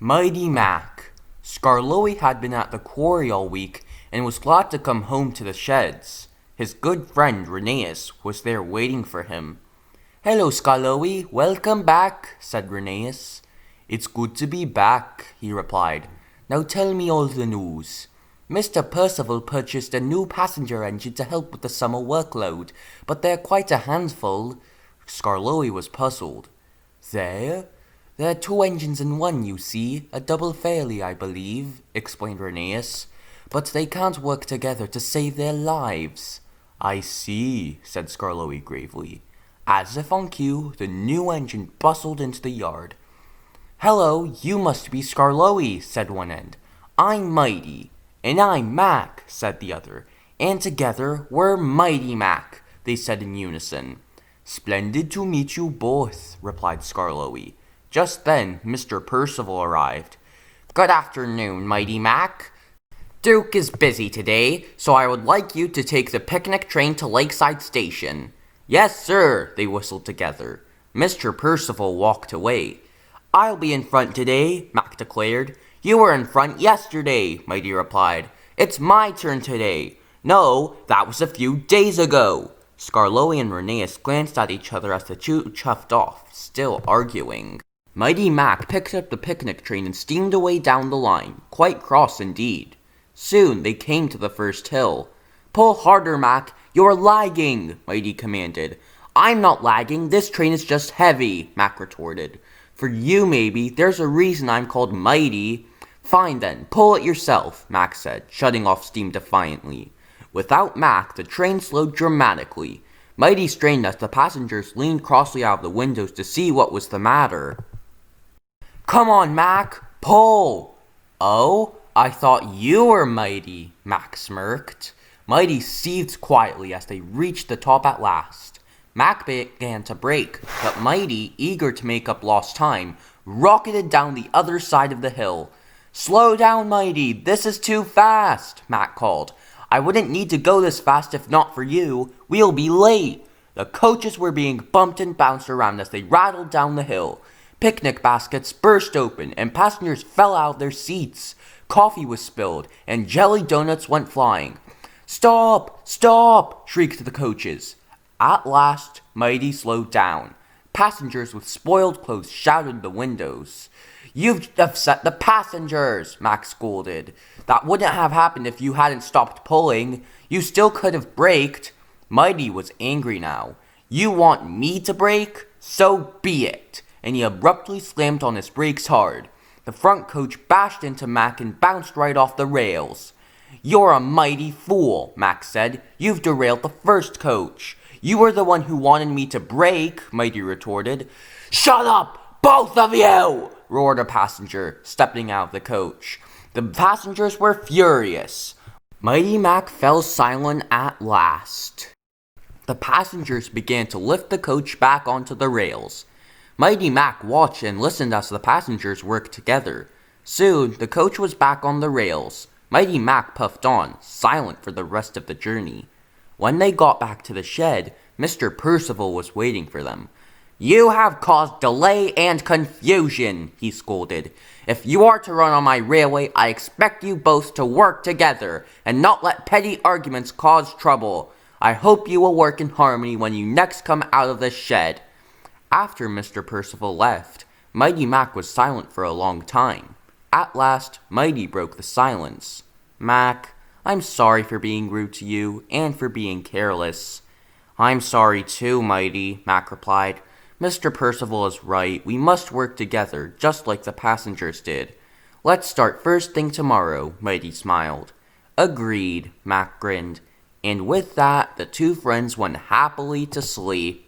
Mighty Mac. Skarloey had been at the quarry all week and was glad to come home to the sheds. His good friend Rheneas was there waiting for him. "Hello, Skarloey, welcome back," said Rheneas. "It's good to be back," he replied. "Now tell me all the news." "Mr. Percival purchased a new passenger engine to help with the summer workload, but they're quite a handful." Skarloey was puzzled. There are two engines in one, you see, a double fairly, I believe," explained Rheneas. "But they can't work together to save their lives." "I see," said Skarloey gravely. As if on cue, the new engine bustled into the yard. "Hello, you must be Skarloey," said one end. "I'm Mighty." "And I'm Mac," said the other. "And together we're Mighty Mac," they said in unison. "Splendid to meet you both," replied Skarloey. Just then, Mr. Percival arrived. "Good afternoon, Mighty Mac. Duke is busy today, so I would like you to take the picnic train to Lakeside Station." "Yes, sir," they whistled together. Mr. Percival walked away. "I'll be in front today," Mac declared. "You were in front yesterday," Mighty replied. "It's my turn today." "No, that was a few days ago." Skarloey and Rheneas glanced at each other as the two chuffed off, still arguing. Mighty Mac picked up the picnic train and steamed away down the line, quite cross indeed. Soon they came to the first hill. "Pull harder, Mac, you're lagging," Mighty commanded. "I'm not lagging, this train is just heavy," Mac retorted. "For you, maybe, there's a reason I'm called Mighty." "Fine then, pull it yourself," Mac said, shutting off steam defiantly. Without Mac, the train slowed dramatically. Mighty strained as the passengers leaned crossly out of the windows to see what was the matter. "Come on, Mac, pull!" "Oh, I thought you were Mighty," Mac smirked. Mighty seethed quietly as they reached the top at last. Mac began to brake, but Mighty, eager to make up lost time, rocketed down the other side of the hill. "Slow down, Mighty, this is too fast," Mac called. "I wouldn't need to go this fast if not for you. We'll be late." The coaches were being bumped and bounced around as they rattled down the hill. Picnic baskets burst open and passengers fell out of their seats. Coffee was spilled and jelly donuts went flying. "Stop! Stop!" shrieked the coaches. At last, Mighty slowed down. Passengers with spoiled clothes shouted in the windows. "You've upset the passengers," Max scolded. "That wouldn't have happened if you hadn't stopped pulling. You still could have braked." Mighty was angry now. "You want me to brake? So be it." And he abruptly slammed on his brakes hard. The front coach bashed into Mac and bounced right off the rails. "You're a mighty fool," Mac said. "You've derailed the first coach." "You were the one who wanted me to brake," Mighty retorted. "Shut up, both of you!" roared a passenger, stepping out of the coach. The passengers were furious. Mighty Mac fell silent at last. The passengers began to lift the coach back onto the rails. Mighty Mac watched and listened as the passengers worked together. Soon, the coach was back on the rails. Mighty Mac puffed on, silent for the rest of the journey. When they got back to the shed, Mr. Percival was waiting for them. "You have caused delay and confusion," he scolded. "If you are to run on my railway, I expect you both to work together and not let petty arguments cause trouble. I hope you will work in harmony when you next come out of the shed." After Mr. Percival left, Mighty Mac was silent for a long time. At last, Mighty broke the silence. "Mac, I'm sorry for being rude to you and for being careless." "I'm sorry too, Mighty," Mac replied. "Mr. Percival is right. We must work together, just like the passengers did." "Let's start first thing tomorrow," Mighty smiled. "Agreed," Mac grinned. And with that, the two friends went happily to sleep.